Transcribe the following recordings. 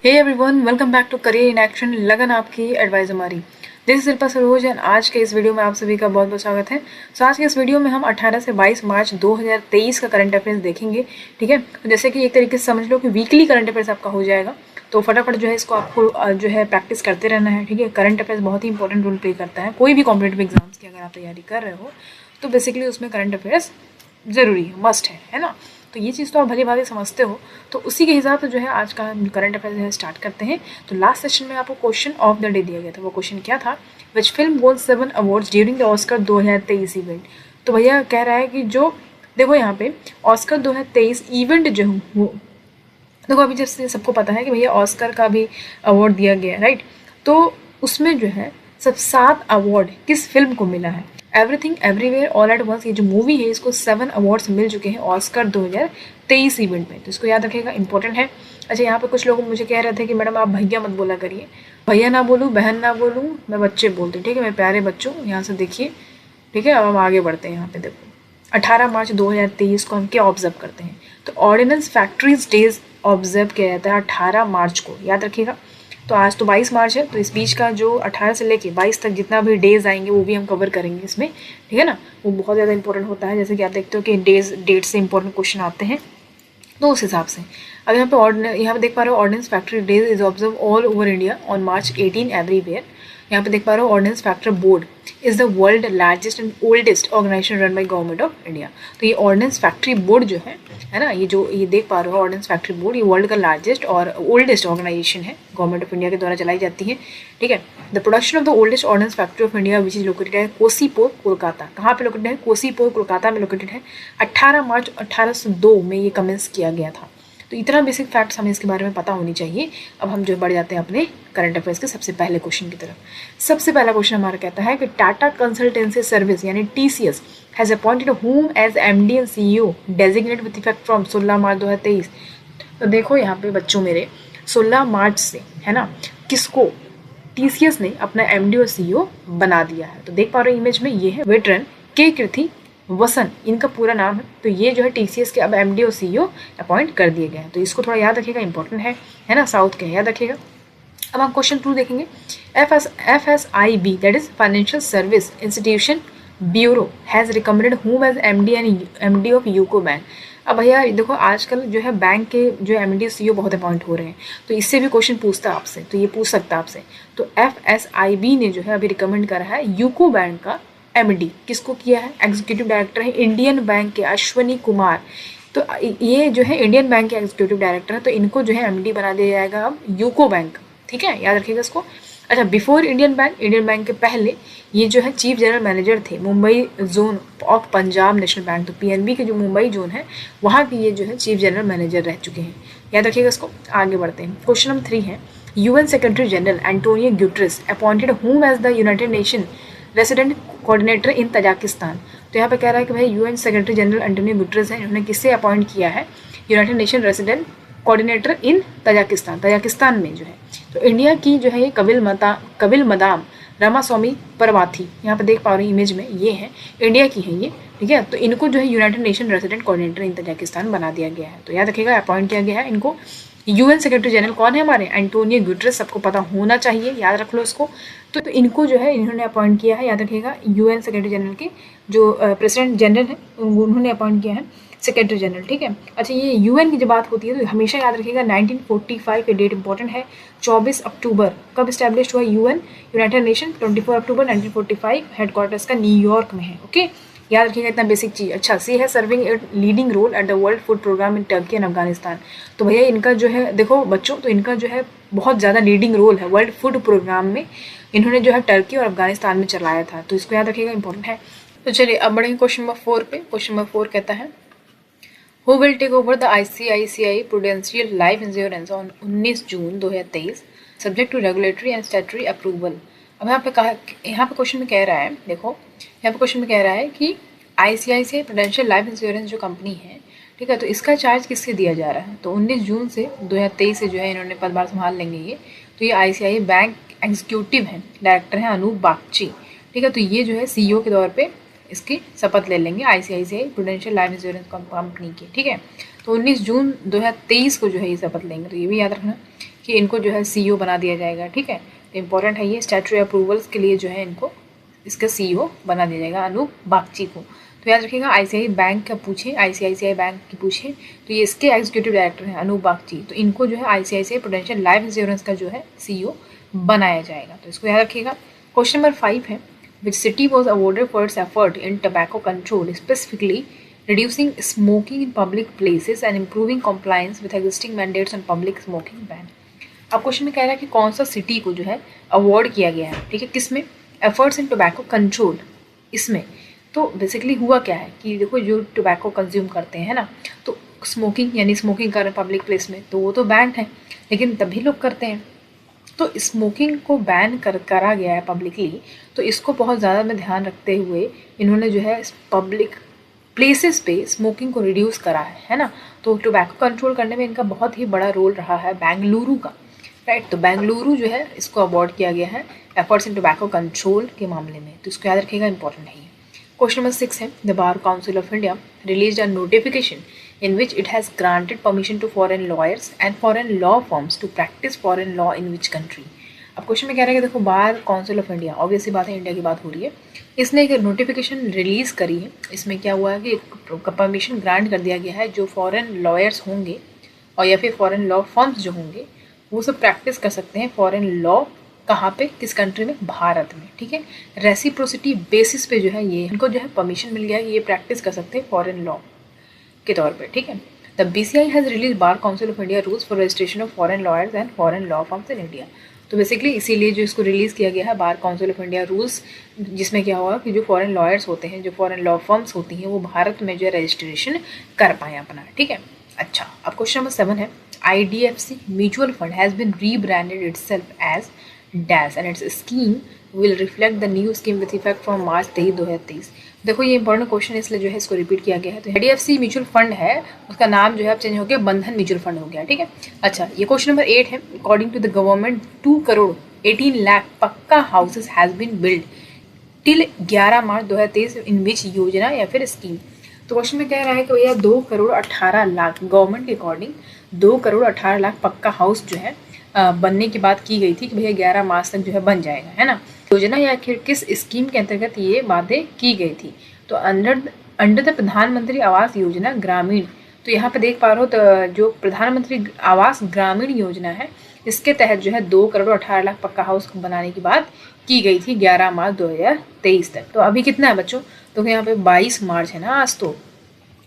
Hey everyone, welcome back to career in action. लगन आपकी, advice हमारी। This is Shilpa Saroj and आज के इस वीडियो में आप सभी का बहुत बहुत स्वागत है। सो आज के इस वीडियो में हम 18 से 22 मार्च 2023 का करंट अफेयर्स देखेंगे। ठीक है, तो जैसे कि एक तरीके से समझ लो कि वीकली करंट अफेयर्स आपका हो जाएगा, तो फटाफट जो है इसको आपको जो है प्रैक्टिस करते रहना है। ठीक है, करंट अफेयर्स बहुत ही इंपॉर्टेंट रोल प्ले करता है कोई भी कॉम्पिटेटिव एग्जाम्स की अगर आप तैयारी कर रहे हो तो बेसिकली उसमें करंट अफेयर्स ज़रूरी है, मस्ट है ना। तो ये चीज़ तो आप भली भांति समझते हो, तो उसी के हिसाब से जो है आज का करंट अफेयर जो है स्टार्ट करते हैं। तो लास्ट सेशन में आपको क्वेश्चन ऑफ द डे दिया गया था। वो क्वेश्चन क्या था? Which film won 7 awards during the Oscar 2023 event. तो भैया कह रहा है कि जो देखो यहाँ पे ऑस्कर 2023 इवेंट जो वो देखो, अभी जैसे सबको पता है कि भैया ऑस्कर का भी अवार्ड दिया गया, राइट। तो उसमें जो है सब 7 अवार्ड किस फिल्म को मिला है? Everything everywhere all at once, ये जो मूवी है इसको 7 अवार्ड्स मिल चुके हैं ऑस्कर 2023 इवेंट में। तो इसको याद रखिएगा, इंपॉर्टेंट है। अच्छा, यहाँ पे कुछ लोग मुझे कह रहे थे कि मैडम आप भैया मत बोला करिए। भैया ना बोलूँ, बहन ना बोलूँ, मैं बच्चे बोलती हूँ। ठीक है मेरे प्यारे बच्चों, यहाँ से देखिए। ठीक है, अब हम आगे बढ़ते हैं। यहाँ पे देखो 18 मार्च 2023 को हम क्या ऑब्जर्व करते हैं? तो ऑर्डिनेंस फैक्ट्रीज डेज ऑब्जर्व किया जाता है 18 मार्च को, याद रखिएगा। तो आज तो 22 मार्च है, तो इस बीच का जो 18 से लेके 22 तक जितना भी डेज आएंगे वो भी हम कवर करेंगे इसमें। ठीक है ना, वो बहुत ज़्यादा इंपॉर्टेंट होता है। जैसे कि आप देखते हो कि डेट से इंपॉर्टेंट क्वेश्चन आते हैं, तो उस हिसाब से अब यहाँ पे देख पा रहे हो ordnance factory days is observe all over India on March 18 everywhere. यहाँ पे देख पा रहे हो ordnance factory board is the world largest and oldest organisation run by government of India. तो ये ऑर्डिनेंस फैक्ट्री बोर्ड जो है ना, ये देख पा रहे हो ऑर्डिनेंस फैक्ट्री बोर्ड, ये वर्ल्ड का लार्जेस्ट और ओल्डेस्ट ऑर्गेनाइजेशन है, गवर्नमेंट ऑफ इंडिया के द्वारा चलाई जाती है। ठीक है, the production of the oldest ordnance factory of India which is located है कोसीपुर कोलकाता। कहाँ पे लोकेटेड है? कोसीपुर कोलकाता में लोकेटेड है। 18 मार्च 1802 में ये कमेंस किया गया था। तो इतना बेसिक फैक्ट्स हमें इसके बारे में पता होनी चाहिए। अब हम जो बढ़ जाते हैं अपने करंट अफेयर्स के सबसे पहले क्वेश्चन की तरफ। सबसे पहला क्वेश्चन हमारा कहता है कि टाटा कंसल्टेंसी सर्विस यानी TCS has appointed home as MD and CEO designate with effect from 16 March 2023। तो देखो यहाँ पे बच्चों मेरे 16 मार्च से है ना, किसको TCS ने अपना MD और CEO बना दिया है। तो देख पा रहे हो इमेज में, ये है वेटरन के कृति वसन, इनका पूरा नाम है। तो ये जो है TCS के अब MD और CEO अपॉइंट कर दिए गए हैं। तो इसको थोड़ा याद रखिएगा, इंपॉर्टेंट है ना, साउथ के याद रखिएगा। अब हम क्वेश्चन 2 देखेंगे। FSIB that is financial service institution bureau has recommended home as MD of UCO bank. अब भैया देखो आजकल जो है बैंक के जो MD CEO बहुत अपॉइंट हो रहे हैं, तो इससे भी क्वेश्चन पूछता है आपसे, तो ये पूछ सकता है आपसे। तो FSIB ने जो है अभी रिकमेंड करा है यूको बैंक का MD, किसको किया है? एग्जीक्यूटिव डायरेक्टर है इंडियन बैंक के अश्वनी कुमार। तो ये जो है इंडियन बैंक के एग्जीक्यूटिव डायरेक्टर है, तो इनको जो है MD बना दिया जाएगा अब यूको बैंक। ठीक है, याद रखिएगा इसको। अच्छा, बिफोर इंडियन बैंक के पहले ये जो है चीफ जनरल मैनेजर थे Mumbai zone of Punjab national bank. तो PNB के जो मुंबई जोन है वहाँ के ये जो है चीफ जनरल मैनेजर रह चुके हैं, याद रखिएगा इसको। आगे बढ़ते हैं, क्वेश्चन नंबर 3 है UN secretary general Antonio Guterres appointed home as the United Nation resident coordinator in Tajikistan. तो यहाँ पे कह रहा है कि भाई UN secretary general Antonio Guterres है, इन्होंने किससे अपॉइंट किया है? United Nation resident coordinator in Tajikistan में जो है। तो इंडिया की जो है ये कबिल मदाम रामास्वामी परवाथी, यहाँ पे देख पा रहे हैं इमेज में, ये है इंडिया की है ये। ठीक है, तो इनको जो है United Nation resident coordinator in Tajikistan बना दिया गया है। तो याद रखिएगा अपॉइंट किया गया है इनको। UN सेक्रेटरी जनरल कौन है हमारे? एंटोनियो गुटेरेस, सबको पता होना चाहिए, याद रख लो इसको। तो इनको जो है इन्होंने अपॉइंट किया है, याद रखिएगा। UN सेक्रेटरी जनरल के जो प्रेसिडेंट जनरल है उन्होंने अपॉइंट किया है सेक्रेटरी जनरल। ठीक है, अच्छा ये UN की जब बात होती है तो हमेशा याद रखिएगा 1945 के डेट इंपॉर्टेंट है। 24 अक्टूबर कब इस्टेब्लिश हुआ UN यूनाइटेड नेशन? 24 अक्टूबर 1945, हेडक्वार्टर्स का न्यूयॉर्क में है। ओके, याद रखिएगा इतना बेसिक चीज़। अच्छा, सी है serving a leading role at the world food programme in Turkey and Afghanistan. तो भैया इनका जो है देखो बच्चों, तो इनका जो है बहुत ज़्यादा लीडिंग रोल है वर्ल्ड फूड प्रोग्राम में, इन्होंने जो है टर्की और अफगानिस्तान में चलाया था। तो इसको याद रखिएगा, इंपॉर्टेंट है। तो चलिए अब बढ़ेंगे क्वेश्चन नंबर 4 पे। क्वेश्चन नंबर 4 कहता है who will take over the ICICI prudential life insurance on 19 June 2023 subject to regulatory and statutory approval. अब यहाँ पे क्वेश्चन में कह रहा है, देखो यहाँ पे क्वेश्चन में कह रहा है कि ICICI प्रूडेंशियल लाइफ इंश्योरेंस जो कंपनी है, ठीक है, तो इसका चार्ज किससे दिया जा रहा है? तो 19 जून से 2023 से जो है इन्होंने पदभार संभाल लेंगे ये। तो ये ICICI बैंक एग्जीक्यूटिव हैं, डायरेक्टर हैं अनूप बागची। ठीक है, तो ये जो है CEO के तौर पे इसकी शपथ ले लेंगे ICICI prudential life insurance company की। ठीक है, तो 19 जून 2023 को जो है ये शपथ लेंगे, तो ये भी याद रखना। कि इनको जो है CEO बना दिया जाएगा। ठीक है, तो इंपॉर्टेंट है ये, स्टैट्यूटरी अप्रूवल्स के लिए जो है इनको इसका CEO बना दिया जाएगा अनूप बागची को। तो याद रखिएगा, ICICI बैंक का पूछे, ICICI बैंक की पूछे तो ये इसके एग्जीक्यूटिव डायरेक्टर हैं अनूप बागची, तो इनको जो है ICICI प्रूडेंशियल लाइफ इंश्योरेंस का जो है CEO बनाया जाएगा। तो इसको याद रखिएगा। क्वेश्चन नंबर 5 है, which city was awarded for its effort in tobacco control, specifically reducing smoking in public places and improving compliance with existing mandates on public smoking ban। अब क्वेश्चन में कह रहा है कि कौन सा सिटी को जो है अवार्ड किया गया है। ठीक है, किसमें? एफर्ट्स इन टोबैको कंट्रोल, इसमें। तो बेसिकली हुआ क्या है कि देखो, जो टोबैको कंज्यूम करते हैं ना, तो स्मोकिंग यानी स्मोकिंग कर रहे हैं पब्लिक प्लेस में, तो वो तो बैन है, लेकिन तभी लोग करते हैं। तो स्मोकिंग को बैन करा गया है पब्लिकली, तो इसको बहुत ज़्यादा में ध्यान रखते हुए इन्होंने जो है पब्लिक प्लेसेस पे स्मोकिंग को रिड्यूस करा है ना। तो टोबैको कंट्रोल करने में इनका बहुत ही बड़ा रोल रहा है बेंगलुरु का, राइट। तो बेंगलुरु जो है इसको अवार्ड किया गया है एफर्ट्स इन टोबैको कंट्रोल के मामले में, तो इसको याद रखिएगा, इंपॉर्टेंट है ये। क्वेश्चन नंबर 6 है, the bar council of India released a notification in which it has granted permission to foreign lawyers and foreign law firms to practice foreign law in which country। अब question में कह रहा है कि देखो, bar council of India, obviously बात है, India की बात हो रही है, इसने एक नोटिफिकेशन रिलीज़ करी है। इसमें क्या हुआ है कि एक परमिशन ग्रांट कर दिया गया है, जो फॉरेन लॉयर्स होंगे और या फिर फॉरेन लॉ फर्म्स जो होंगे वो सब प्रैक्टिस कर सकते हैं फॉरेन लॉ। कहाँ पे? किस कंट्री में? भारत में। ठीक है, रेसिप्रोसिटी बेसिस पे जो है ये इनको जो है परमिशन मिल गया है, ये प्रैक्टिस कर सकते हैं फॉरेन लॉ के तौर पे। ठीक है, the BCI has release bar council of India rules for registration of foreign lawyers and foreign law firms in India. तो बेसिकली इसीलिए जो इसको रिलीज़ किया गया है bar council of India rules, जिसमें क्या हुआ कि जो फॉरेन लॉयर्स होते हैं, जो फॉरेन लॉ फर्म्स होती हैं, वो भारत में जो है रजिस्ट्रेशन कर पाएँ अपना। ठीक है, अच्छा, अब क्वेश्चन नंबर 7 है, IDFC mutual fund has been rebranded itself as dash and its scheme will reflect the new scheme with effect from March 2023। देखो, ये इंपॉर्टेंट क्वेश्चन, इसलिए जो है इसको रिपीट किया गया है। तो IDFC म्यूचुअल फंड है, उसका नाम जो है अब चेंज हो गया, बंधन म्यूचुअल फंड हो गया। ठीक है, अच्छा, ये क्वेश्चन नंबर 8 है, according to the government 2 crore 18 lakh pucca houses has been build till 11 March 2023 in which योजना या फिर स्कीम। तो क्वेश्चन में कह रहा है कि भैया 2 करोड़ 18 लाख गवर्नमेंट के अकॉर्डिंग 2 करोड़ 18 लाख पक्का हाउस जो है बनने की बात की गई थी कि भैया 11 मार्च तक जो है बन जाएगा, है ना। योजना या फिर किस स्कीम के अंतर्गत ये बातें की गई थी? तो अंडर द प्रधानमंत्री आवास योजना ग्रामीण। तो यहाँ पे देख पा रहे हो, तो जो प्रधानमंत्री आवास ग्रामीण योजना है, इसके तहत जो है 2 करोड़ 18 लाख पक्का हाउस बनाने की बात की गई थी 11 मार्च 2023 तक। तो अभी कितना है बच्चों? तो यहाँ पे 22 मार्च है ना आज। तो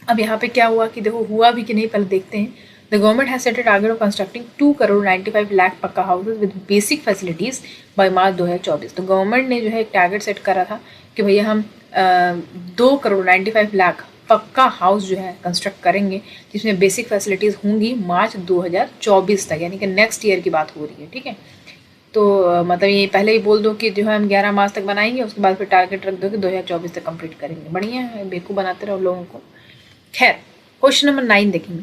अब यहाँ पे क्या हुआ कि देखो, हुआ भी कि नहीं, पहले देखते हैं। The government has set a target of constructing 2 crore 95 lakh pucca houses with basic facilities by March 2024। तो गवर्नमेंट ने जो है एक टारगेट सेट करा था कि भैया हम 2 करोड़ 95 लाख पक्का हाउस जो है कंस्ट्रक्ट करेंगे, जिसमें बेसिक फैसिलिटीज़ होंगी मार्च 2024 तक, यानी कि नेक्स्ट ईयर की बात हो रही है। ठीक है, तो मतलब ये पहले ही बोल दो कि जो है हम 11 मार्च तक बनाएंगे, उसके बाद फिर टारगेट रख दो कि 2024 तक कंप्लीट करेंगे। बढ़िया है, बेवकूफ़ बनाते रहो लोगों को। खैर, क्वेश्चन नंबर 9 देखेंगे,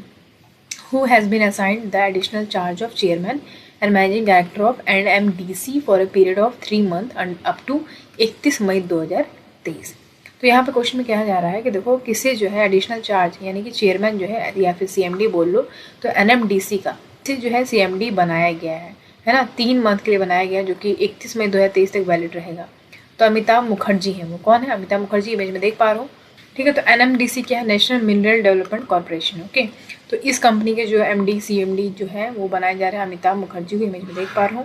who has been assigned the additional charge of chairman and managing director of NMDC for a period of 3 months and up to 31 मई 2023। तो यहाँ पे क्वेश्चन में कहा जा रहा है कि देखो, किसे जो है एडिशनल चार्ज यानी कि चेयरमैन जो है या फिर CMD बोल लो, तो NMDC का से जो है CMD बनाया गया है ना, 3 मंथ के लिए बनाया गया, जो कि 31 मई 2023 तक वैलिड रहेगा। तो अमिताभ मुखर्जी है, वो कौन है? अमिताभ मुखर्जी, इमेज में देख पा रहा हूँ। ठीक है, तो NMDC क्या है? National mineral development corporation. Okay, तो इस कंपनी के जो MD CMD जो है वो बनाए जा रहे हैं अमिताभ मुखर्जी को, इमेज में देख पा रहा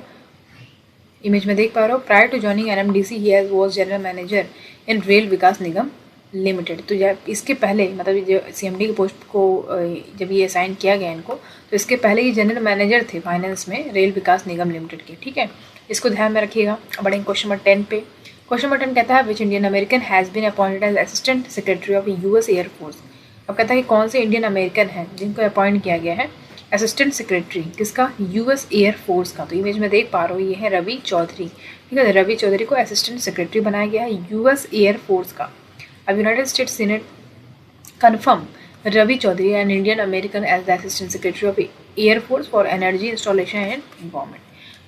हूँ। Prior to joining NMDC he was general manager in rail Vikas Nigam limited. तो जब इसके पहले, मतलब जो CMD की पोस्ट को जब ये असाइन किया गया इनको, तो इसके पहले ये जनरल मैनेजर थे फाइनेंस में रेल विकास निगम लिमिटेड के। ठीक है, इसको ध्यान में रखिएगा। बढ़े क्वेश्चन नंबर 10 पे। क्वेश्चन नंबर 10 कहता है, which Indian American has been appointed as assistant secretary of US air force. अब कहता है कि कौन से इंडियन अमेरिकन हैं जिनको अपॉइंट किया गया है असिस्टेंट सेक्रेटरी, किसका? US एयरफोर्स का। तो इमेज में देख पा रहा हूँ, ये है रवि चौधरी। ठीक है, रवि चौधरी को असिस्टेंट सेक्रेटरी बनाया गया है US एयरफोर्स का। अब United States Senate confirm Ravi Chaudhary an Indian American as the assistant secretary of air force for energy installation and government.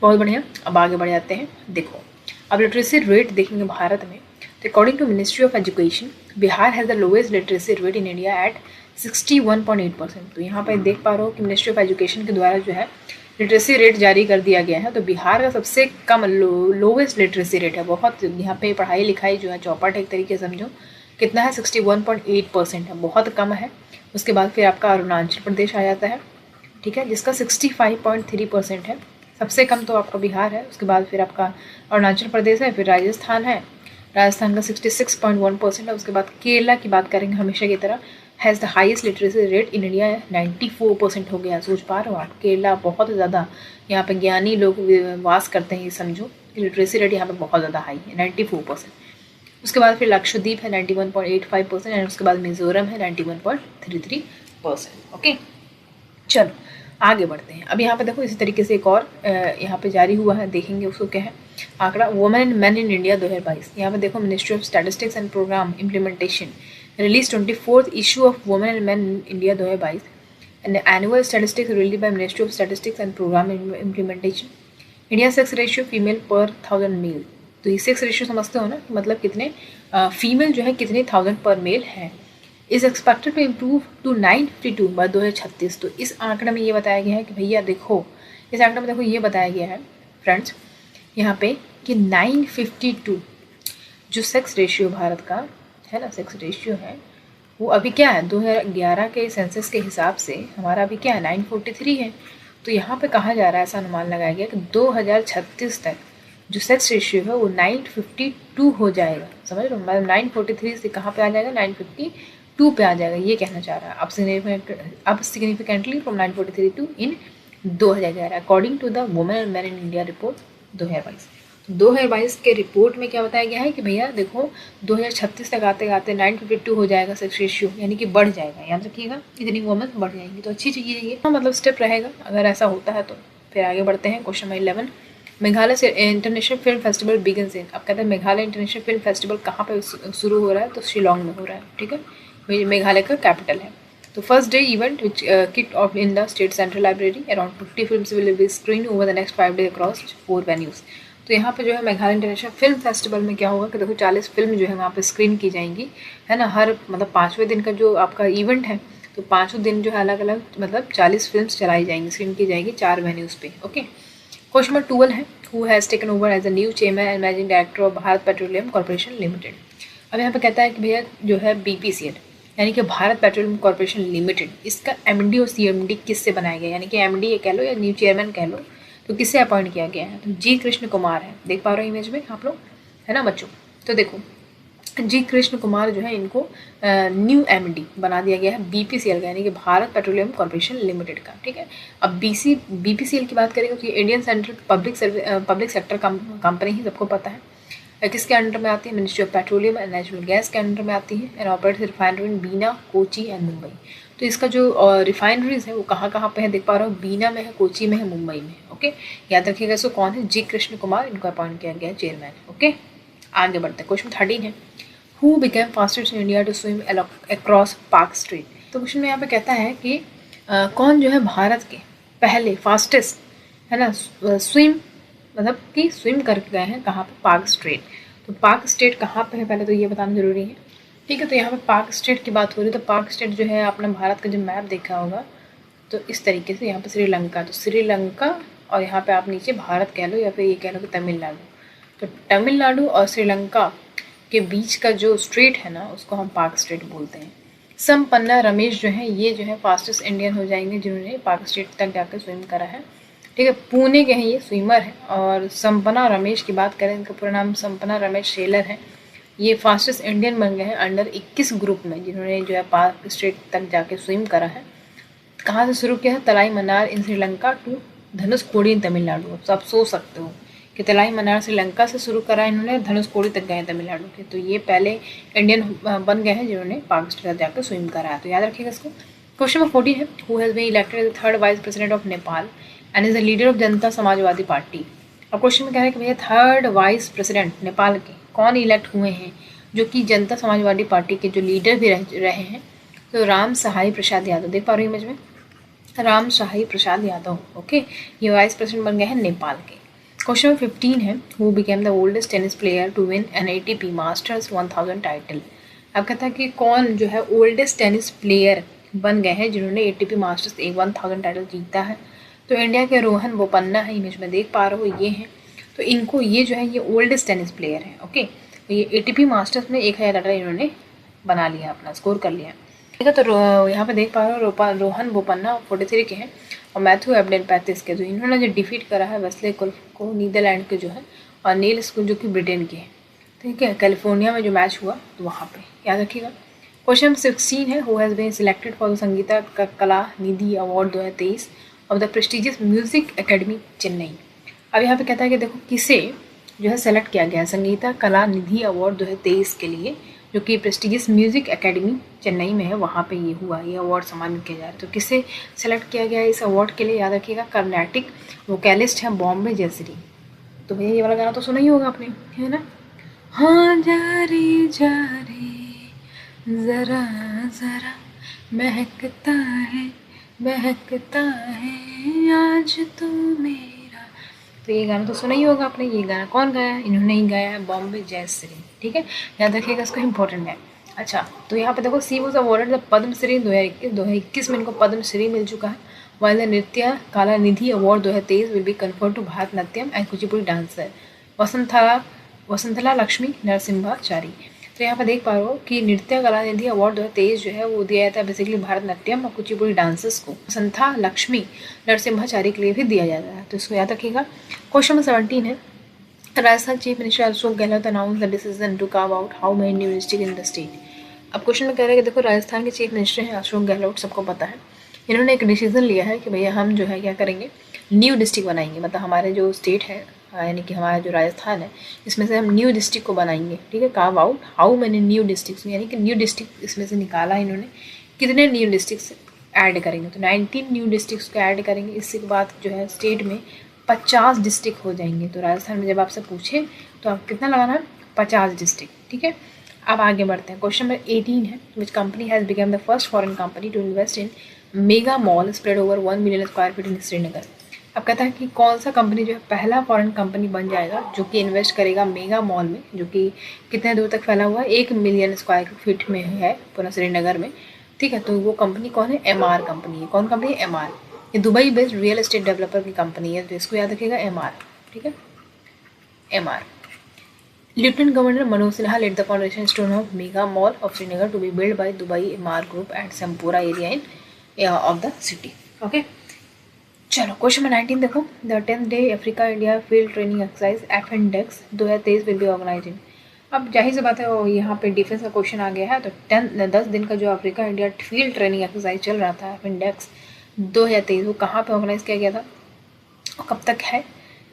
बहुत बढ़िया, अब आगे बढ़ जाते हैं। देखो, अब लिटरेसी रेट देखेंगे भारत में। तो according to ministry of education, Bihar has the lowest literacy rate in India at 61.8%। तो यहाँ पर देख पा रहे हो कि मिनिस्ट्री ऑफ एजुकेशन के द्वारा जो है लिटरेसी रेट जारी कर दिया गया है। तो बिहार का सबसे कम लोवेस्ट लिटरेसी रेट है, बहुत यहाँ पे पढ़ाई लिखाई जो है चौपट एक तरीके से समझो, कितना है 61.8% है, बहुत कम है। उसके बाद फिर आपका अरुणाचल प्रदेश आ जाता है, ठीक है, जिसका 65.3% है। सबसे कम तो आपका बिहार है, उसके बाद फिर आपका अरुणाचल प्रदेश है, फिर राजस्थान है, राजस्थान का 66.1% है। उसके बाद केरला की बात करेंगे हमेशा की तरह, has the highest literacy rate in India, 94% हो गया। सोच पा रहे हो आप, केरला बहुत ज़्यादा यहाँ पे ज्ञानी लोग वास करते हैं, ये समझो लिटरेसी रेट यहाँ पे बहुत ज़्यादा हाई है, 94%। उसके बाद फिर लक्षद्वीप है 91.85% एंड उसके बाद मिजोरम है 91.33%। ओके, चलो आगे बढ़ते हैं। अब यहाँ पे देखो इसी तरीके से एक और यहाँ पे जारी हुआ है, देखेंगे उसको क्या है आंकड़ा, women and men in India 2022। यहाँ पे देखो ministry of statistics and programme implementation release 24th issue of women and men in India 2022 and annual statistics release by ministry of statistics and programme implementation. India sex ratio female per 1000 mail, तो ये sex ratio समझते हो ना, मतलब कितने female जो है कितने 1000 पर मेल है, is expected to improve to 952 by 2036। तो इस आंकड़े में ये बताया गया है कि भैया देखो, इस आंकड़े में देखो ये बताया गया है फ्रेंड्स यहाँ पे कि 952 जो सेक्स रेशियो भारत का है ना, सेक्स रेशियो है वो अभी क्या है 2011 के सेंसस के हिसाब से हमारा अभी क्या है 943 है। तो यहाँ पे कहा जा रहा है, ऐसा अनुमान लगाया गया कि 2036 तक जो सेक्स रेशियो है वो 952 हो जाएगा। समझ लो, मतलब 943 से कहाँ पे आ जाएगा 952 पे आ जाएगा, ये कहना चाह रहा है। अब significantly from 943 to in 2011 according to the women and men in India report 2022। 2022 के रिपोर्ट में क्या बताया गया है कि भैया देखो 2036 तक आते आते 952 हो जाएगा सेक्स रेशियो, यानी कि बढ़ जाएगा, याद रखिएगा इतनी वुमेन बढ़ जाएंगी। तो अच्छी चीज़ ये मतलब स्टेप रहेगा अगर ऐसा होता है तो। फिर आगे बढ़ते हैं क्वेश्चन नंबर 11, मेघालय से international film festival begins in. अब कहते हैं मेघालय इंटरनेशनल फिल्म फेस्टिवल कहाँ पे शुरू हो रहा है, तो शिलोंग में हो रहा है, ठीक है, मेघालय का कैपिटल है। तो first day event which kicked of in the state central library, around 50 films will be screen over the next 5 days across 4 venues. तो यहाँ पे जो है मेघालय इंटरनेशनल फिल्म फेस्टिवल में क्या होगा कि देखो 40 फिल्म जो है वहाँ पे स्क्रीन की जाएंगी, है ना, हर मतलब 5वें दिन का जो आपका इवेंट है, तो 5वें दिन जो है अलग अलग मतलब 40 फिल्म चलाई जाएंगी, स्क्रीन की जाएंगी 4 वेन्यूज़ पे। ओके, क्वेश्चन नंबर 12 है, who has taken over as a new chairman and managing director of Bharat petroleum corporation limited. अब यहाँ पे कहता है कि भैया जो है BPCL यानी कि भारत पेट्रोलियम कॉर्पोरेशन लिमिटेड, इसका MD और CMD किससे बनाया गया, यानी कि MD ये कह लो या न्यू चेयरमैन कह लो, तो किससे अपॉइंट किया गया है, तो जी कृष्ण कुमार है। देख पा रहे हो इमेज में आप लोग, है ना बच्चों। तो देखो जी कृष्ण कुमार जो है इनको न्यू MD बना दिया गया है BPCL का, यानी कि भारत पेट्रोलियम कॉर्पोरेशन लिमिटेड का, ठीक है। अब BPCL की बात करेंगे तो ये Indian central public sector company ही सबको पता है। किसके अंडर में आती है, ministry of petroleum and natural gas के अंडर में आती है and operates refinery in Bina, Kochi and Mumbai. तो इसका जो रिफाइनरीज है वो कहाँ कहाँ पे है देख पा रहा हूँ, बीना में है, कोची में है, मुंबई में। ओके, याद रखिएगा। इसको कौन है, जी कृष्ण कुमार, इनको अपॉइंट किया गया चेयरमैन। ओके, आगे बढ़ते हैं। क्वेश्चन 13 है, who became fastest in India to swim across park street. तो क्वेश्चन में यहाँ पे कहता है कि कौन जो है भारत के पहले फास्टेस्ट, है ना, स्विम मतलब कि स्विम करके गए हैं कहाँ पे, पार्क स्ट्रीट। तो पार्क स्ट्रीट कहाँ पे है पहले तो ये बताना जरूरी है, ठीक है। तो यहाँ पे पार्क स्ट्रीट की बात हो रही है, तो पार्क स्ट्रीट जो है आपने भारत का जो मैप देखा होगा तो इस तरीके से, यहाँ पे श्रीलंका, तो श्रीलंका और यहाँ पे आप नीचे भारत कह लो या फिर ये कह लो कि तमिलनाडु। तो तमिलनाडु और श्रीलंका के बीच का जो स्ट्रेट है ना उसको हम पार्क स्ट्रेट बोलते हैं। संपन्ना रमेश जो है ये जो है फास्टेस्ट इंडियन हो जाएंगे जिन्होंने पार्क स्ट्रेट तक जाकर स्विम करा है, ठीक है। पुणे के हैं ये, स्विमर है। और संपन्ना रमेश की बात करें, इनका पूरा नाम संपन्ना रमेश शेलर है। ये फास्टेस्ट इंडियन बन गए हैं अंडर 21 ग्रुप में जिन्होंने जो है पार्क स्ट्रेट तक जाके स्विम करा है। कहाँ से शुरू किया है, तलाई मन्नार इन श्रीलंका टू धनुषकोडी इन तमिलनाडु। तो आप सोच सकते हो कि तलाई मन्नार श्रीलंका से शुरू करा इन्होंने, धनुषकोडी तक गए तमिलनाडु के। तो ये पहले इंडियन बन गए हैं जिन्होंने पार्क स्ट्रेट जाकर स्विम करा है। तो याद रखिएगा इसको। क्वेश्चन नंबर 14 है, who has been elected as the 3rd vice president of Nepal and is the leader of Janata Samajwadi party. अब क्वेश्चन में कह रहे हैं कि भैया 3rd वाइस प्रेसिडेंट नेपाल के कौन इलेक्ट हुए हैं जो कि जनता समाजवादी पार्टी के जो लीडर भी रहे हैं। तो राम सहाय प्रसाद यादव, देख पा रहे हो इमेज में, राम सहाय प्रसाद यादव। ओके, ये वाइस प्रेसिडेंट बन गए हैं नेपाल के। क्वेश्चन नंबर 15 है, who became the oldest tennis player to win an ATP masters 1000 title. अब कहता है कि कौन जो है ओल्डेस्ट टेनिस प्लेयर बन गए हैं जिन्होंने ATP मास्टर्स 1000 टाइटल जीता है। तो इंडिया के रोहन बोपन्ना है, इमेज में देख पा रहे हो ये हैं। तो इनको ये जो है ये ओल्डेस्ट टेनिस प्लेयर है। ओके, तो ये ATP मास्टर्स में 1000 रन इन्होंने बना लिया, अपना स्कोर कर लिया। ठीक है, तो यहाँ पे देख पा रहे हो रोहन बोपन्ना 43 के हैं और मैथ्यू एबडेन 35 के। तो इन्होंने जो डिफीट करा है वेस्ले को नीदरलैंड के जो है, और नील स्कूल जो कि ब्रिटेन के हैं। ठीक है, कैलिफोर्निया में जो मैच हुआ तो वहाँ पे याद रखिएगा। क्वेश्चन 16 है, who has been selected for the Sangita Kala Nidhi award 2023 of the prestigious music academy Chennai. अब यहाँ पे कहता है कि देखो किसे जो है सेलेक्ट किया गया है संगीता कला निधि अवार्ड 2023 के लिए, जो कि प्रेस्टिजियस म्यूजिक एकेडमी चेन्नई में है, वहाँ पे ये हुआ, ये अवार्ड सम्मानित किया जा रहा है। तो किसे सेलेक्ट किया गया है इस अवार्ड के लिए, याद रखिएगा कर्नाटिक वोकलिस्ट है बॉम्बे जयश्री। तो भैया ये वाला गाना तो सुना ही होगा आपने, है ना। हाँ जा रे ज़रा ज़रा महकता है आज तो मेरा। तो ये गाना तो सुना ही होगा आपने। ये गाना कौन गाया है, इन्होंने ही गाया है, बॉम्बे जयश्री। ठीक है, याद रखिएगा, इसको इम्पोर्टेंट है। अच्छा, तो यहाँ पे देखो सी वॉज अवार्डेड द पद्मश्री 2021 में इनको पद्मश्री मिल चुका है। While the Nritya Kala Nidhi award 2023 will be conferred to Bharatanatyam and Kuchipudi dancer Vasanthalakshmi Narasimhachari. तो यहाँ पर देख पा रहे हो कि नृत्य कला निधि अवार्ड 2023 जो है वो दिया जाता है बेसिकली भारतनाट्यम और कुचिपुड़ी डांसर्स को, वसंथा लक्ष्मी नरसिम्हाचारी के लिए भी दिया जाता है। तो इसको याद रखिएगा। क्वेश्चन नंबर 17 है, Rajasthan chief minister Ashok Gehlot announce the decision to carve out how many new district in the state. अब क्वेश्चन में कह रहे हैं कि देखो राजस्थान के चीफ मिनिस्टर हैं अशोक गहलोत, सबको पता है। इन्होंने एक डिसीजन लिया है कि भैया हम जो है क्या करेंगे, न्यू डिस्ट्रिक्ट बनाएंगे। मतलब हमारे जो स्टेट है यानी कि हमारा जो राजस्थान है इसमें से हम न्यू डिस्ट्रिक्ट को बनाएंगे। ठीक है, curve out how many new districts, यानी कि न्यू डिस्ट्रिक्ट इसमें से निकाला है इन्होंने, कितने न्यू डिस्ट्रिक्ट्स ऐड करेंगे। तो 19 न्यू डिस्ट्रिक्ट्स को ऐड करेंगे। इसके बाद जो है स्टेट में 50 डिस्ट्रिक्ट हो जाएंगे। तो राजस्थान में जब आपसे पूछे तो आप कितना लगाना है, 50 डिस्ट्रिक्ट। ठीक है, अब आगे बढ़ते हैं। क्वेश्चन नंबर 18 है, which company has become the first foreign company to invest in mega mall spread over 1 million square feet in Srinagar. अब कहता है कि कौन सा कंपनी जो है पहला फॉरेन कंपनी बन जाएगा जो कि इन्वेस्ट करेगा मेगा मॉल में, जो कि कितने दूर तक फैला हुआ है, 1 मिलियन स्क्वायर फीट में है पूरा श्रीनगर में। ठीक है, तो वो कंपनी कौन है, MR कंपनी है। कौन कंपनी है, MR। ये Dubai based real estate developer की कंपनी है, तो इसको याद रखिएगा, MR। ठीक है, MR। Lieutenant governor Manoj Sinha laid the foundation stone of mega mall of Srinagar to be build by Dubai MR group at Sempora area in of the city. Okay, चलो question number 19 देखो, the 10th day Africa India field training exercise FNDEX 2023 will be organise in. अब जाहिर सी बात है वो यहाँ पे defence का क्वेश्चन आ गया है। तो 10 दिन का जो Africa India field training exercise चल रहा था FNDEX 2023, वो कहाँ पे ऑर्गेनाइज किया गया था और कब तक है,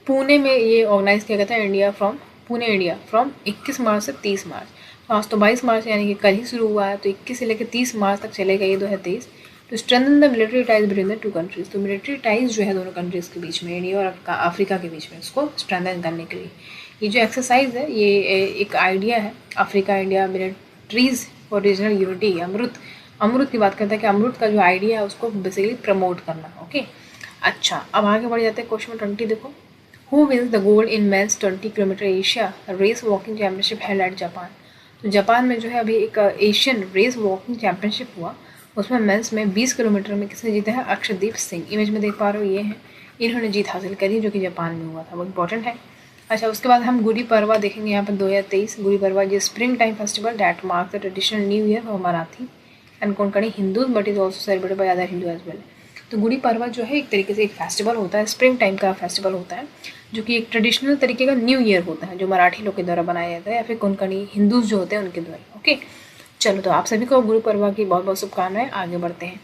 पुणे में ये ऑर्गेनाइज किया गया था पुणे इंडिया फ्रॉम 21 मार्च से 30 मार्च। तो आज तो 22 मार्च यानी कि कल ही शुरू हुआ है, तो 21 से लेकर 30 मार्च तक चलेगा ये 2023। तो strengthen the military ties between the two countries. तो मिलिट्री टाइज जो है दोनों कंट्रीज के बीच में, इंडिया और अफ्रीका के बीच में, उसको स्ट्रेंथन करने के लिए ये जो एक्सरसाइज है ये एक आइडिया है Africa India militaries for regional unity. अमृत की बात करते हैं कि अमृत का जो आइडिया है उसको बेसिकली प्रमोट करना। ओके, अच्छा अब आगे बढ़ जाते हैं। क्वेश्चन 20 देखो, who wins the gold in men's 20 kilometre Asia race walking championship held at Japan. तो जापान में जो है अभी एक एशियन रेस वॉकिंग चैंपियनशिप हुआ, उसमें मेंस में 20 किलोमीटर में किसने जीता है, अक्षरदीप सिंह। इमेज में देख पा रहे हो ये हैं, इन्होंने जीत हासिल करी जो कि जापान में हुआ था, वो इंपॉर्टेंट है। अच्छा, उसके बाद हम गुड़ी पड़वा देखेंगे यहाँ पर 2023 गुड़ी पड़वा ये spring time festival that marks the traditional new year for Marathi and Konkani Hindus but is also celebrated by other Hindu as well. तो गुड़ी पड़वा जो है एक तरीके से एक फेस्टिवल होता है, स्प्रिंग टाइम का फेस्टिवल होता है, जो कि एक ट्रेडिशनल तरीके का न्यू ईयर होता है जो मराठी लोग के द्वारा बनाया जाता है या फिर कोंकणी हिंदूज जो होते हैं उनके द्वारा। ओके, चलो तो आप सभी को गुरु पर्व की बहुत बहुत शुभकामनाएं। आगे बढ़ते हैं।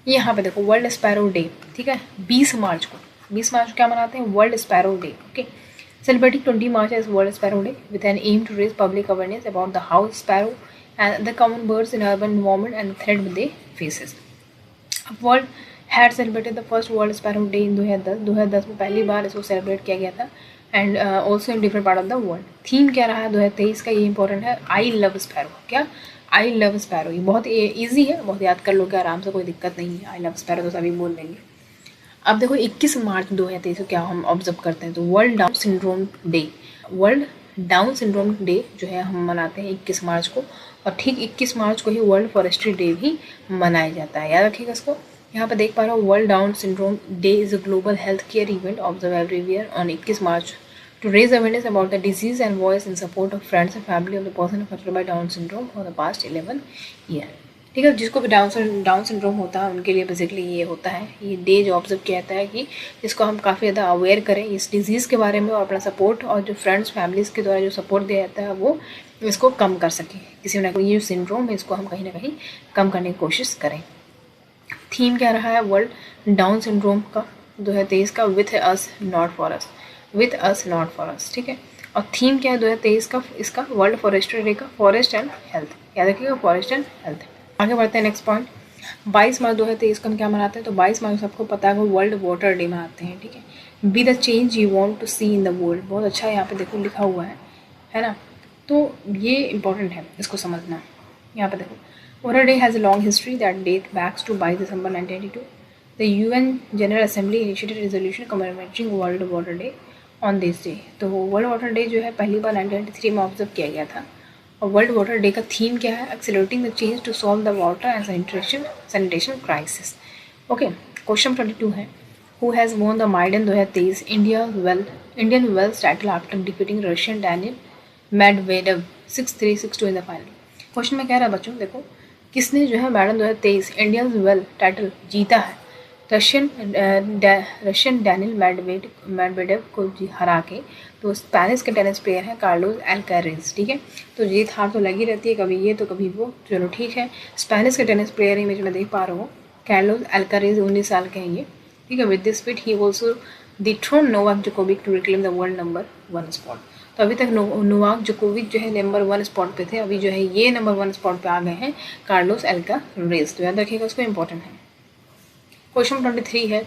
यहाँ पे देखो वर्ल्ड स्पैरो डे, ठीक है, 20 मार्च को क्या मनाते हैं, world sparrow day. Okay, celebrating 20 March as world sparrow day with an aim to raise public awareness about the house sparrow and the common birds in urban environment and threat they faces. अब world had celebrated the first world sparrow day in 2010 में पहली बार इसको celebrate किया गया था and also in different part of the world. Theme क्या रहा है 2023 का, ये इंपॉर्टेंट है, आई लव स्पैरो। क्या, आई लव स्पैरो। ये बहुत ईजी है, बहुत याद कर लोगे आराम से, कोई दिक्कत नहीं है। आई लव स्पैरो तो सभी बोल देंगे। अब देखो 21 मार्च 2023 को क्या हम ऑब्जर्व करते हैं, तो world down syndrome day. World down syndrome day जो है हम मनाते हैं 21 मार्च को, और ठीक 21 मार्च को ही वर्ल्ड फॉरेस्ट्री डे भी मनाया जाता है, याद रखिएगा इसको। यहाँ पर देख पा रहा हूँ world down syndrome day is a global health care event observe everywhere on 21 March to raise awareness about the disease and voice in support of friends and family of the person affected by Down syndrome for the past 11 year। ठीक है, जिसको भी down syndrome होता है उनके लिए basically ये होता है, ये डे जो ऑब्जर्व किया जाता है कि इसको हम काफ़ी ज़्यादा अवेयर करें इस डिज़ीज़ के बारे में और अपना सपोर्ट और जो फ्रेंड्स फैमिलीज़ के द्वारा जो सपोर्ट दिया जाता है वो इसको कम कर सकें, किसी ना कोई ये जो सिंड्रोम है इसको हम कहीं ना कहीं कम करने की कोशिश करें। थीम क्या रहा है वर्ल्ड डाउन सिंड्रोम का 2023 का, with us not for us, with us not for us. ठीक है, और थीम क्या है 2023 का इसका, वर्ल्ड फॉरेस्ट्री डे का, फॉरेस्ट एंड हेल्थ, याद रखिएगा फॉरेस्ट एंड हेल्थ। आगे बढ़ते हैं नेक्स्ट पॉइंट। 22 मार्च 2023 को हम क्या मनाते हैं, तो 22 मार्च सबको पता है वर्ल्ड वाटर डे मनाते हैं। ठीक है, be the change you want to see in the world, बहुत अच्छा यहाँ पे देखो लिखा हुआ है ना, तो ये इंपॉर्टेंट है इसको समझना। यहाँ पे देखो water day has a long history that date backs to 22 December 1982। The UN general assembly initiated resolution commemorating world water day on this day. तो वर्ल्ड वाटर डे जो है पहली बार 1993 में ऑब्जर्व किया गया था। और वर्ल्ड वाटर डे का थीम क्या है, accelerating the change to solve the water and sanitation crisis. Okay, question 22 है, who has won the maiden 2023 Indian Wells title after defeating Russian Daniel Medvedev 6-3, 6-2 in the final. क्वेश्चन में कह रहा है बच्चों देखो, किसने जो है मैडम 2023 इंडियन वेल टाइटल जीता है, रशियन डैनियल मेडवेडेव को हरा के। तो स्पेनिश के टेनिस प्लेयर हैं कार्लोस अल्कारेज। ठीक है, तो जीत हार तो लगी रहती है, कभी ये तो कभी वो, चलो ठीक है। स्पेनिश के टेनिस प्लेयर इमेज में देख पा रहा हूँ, कार्लोस अल्कारेज 19 साल के हैं ये। ठीक है, with this feat he also dethrone Novak Djokovic to reclaim the world number 1 spot. तो अभी तक नोवाक जोकोविक जो है नंबर 1 स्पॉट पे थे, अभी जो है ये नंबर 1 स्पॉट पे आ गए हैं कार्लोस अल्कारेज। तो याद रखिएगा, उसको इंपॉर्टेंट है। क्वेश्चन 23 है,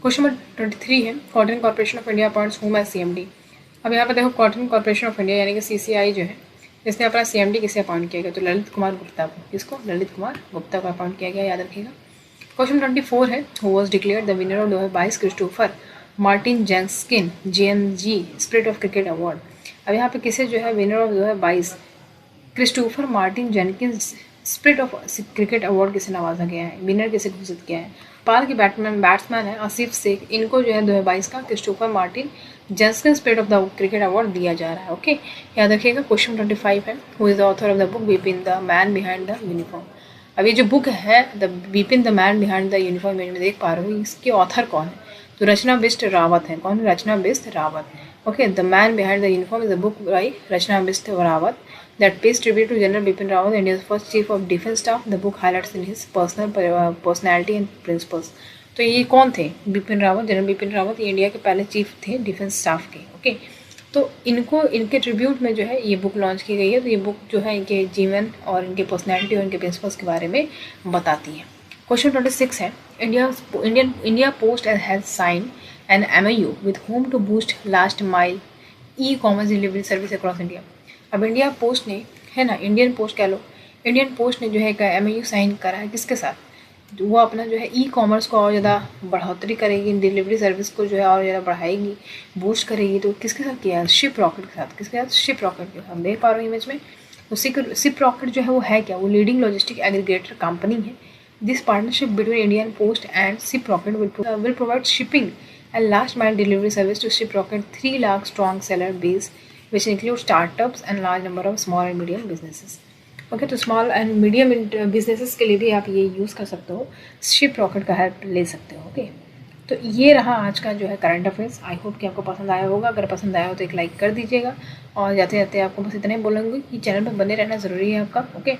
क्वेश्चन नंबर 23 है, cotton corporation of India appoints whom as CMD। अब यहाँ पे देखो कॉटन कॉर्पोरेशन ऑफ इंडिया यानी कि CCI जो है, इसने अपना CMD किसे अपॉइंट किया गया, तो ललित कुमार गुप्ता को। किसको, ललित कुमार गुप्ता को अपॉइंट किया गया, याद रखिएगा। क्वेश्चन 24 है, who was declared the winner of 2022 Christopher Martin Jenkins JMG spirit of cricket award. अब यहाँ पे किसे जो है winner of 2022 Christopher Martin Jenkins spirit of cricket award किसे नवाजा गया है, विनर किसे घोषित किया है। पाल के बैट्समैन है आसिफ शेख, इनको जो है 2022 का Christopher Martin Jenkins spirit of the cricket award दिया जा रहा है। ओके, याद रखिएगा। क्वेश्चन 25 है, who is the author of the book Vipin the man behind the uniform. अब ये जो बुक है the Vipin the man behind the uniform में देख पा रहे हो, इसके ऑथर कौन है, तो रचना बिष्ट रावत है। कौन, Rachna Bisht Rawat. Okay, the man behind the uniform is a book by Rachna Bisht Rawat that pays tribute to General Bipin Rawat, India's first Chief of Defence Staff. The book highlights in his personality and principles. तो ये कौन थे, Bipin Rawat, general Bipin Rawat, ये India के पहले chief थे defence staff के। Okay, तो इनको इनके ट्रिब्यूट में जो है ये बुक लॉन्च की गई है। तो ये बुक जो है इनके जीवन और इनके पर्सनैलिटी और इनके प्रिंसिपल्स के बारे में बताती है। क्वेश्चन 26 है, India post has sign an MOU with whom to boost last mile e-commerce delivery service across India. अब इंडिया पोस्ट ने, है ना, इंडियन पोस्ट कह लो, इंडियन पोस्ट ने जो है एक MOU साइन करा है किसके साथ, वो अपना जो है ई-कॉमर्स को और ज़्यादा बढ़ोतरी करेगी, डिलीवरी सर्विस को जो है और ज़्यादा बढ़ाएगी, बूस्ट करेगी। तो किसके साथ किया है, शिप रॉकेट के साथ। किसके साथ, शिप रॉकेट के साथ। देख पा रहे हो इमेज में, तो शिप रॉकेट जो है वो है क्या, वो लीडिंग लॉजिस्टिक एग्रीगेटर कंपनी है। This partnership between Indian post and Shiprocket will provide shipping and last mile delivery service to Shiprocket 3 lakh strong seller base which include startups and large number of small and medium businesses. Okay, तो small and medium businesses के लिए भी आप ये use कर सकते हो, ship rocket का हेल्प ले सकते हो। ओके, तो ये रहा आज का जो है करंट अफेयर्स। आई होप कि आपको पसंद आया होगा। अगर पसंद आया हो तो एक लाइक कर दीजिएगा, और जाते जाते आपको बस इतना ही बोलूँगी कि चैनल पर बने रहना ज़रूरी है आपका। ओके,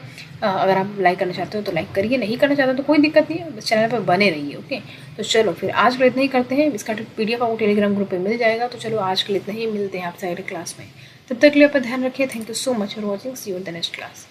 अगर आप लाइक करना चाहते हो तो लाइक करिए, नहीं करना चाहते हो तो कोई दिक्कत नहीं है, बस चैनल पर बने रहिए। ओके, तो चलो फिर आज के लिए इतना ही करते हैं। इसका PDF आपको टेलीग्राम ग्रुप पर मिल जाएगा। तो चलो आज के लिए इतना ही, मिलते हैं आपसे अगले क्लास में। तब तक के लिए अपना ध्यान रखिए। Thank you so much for watching. See you in the next class.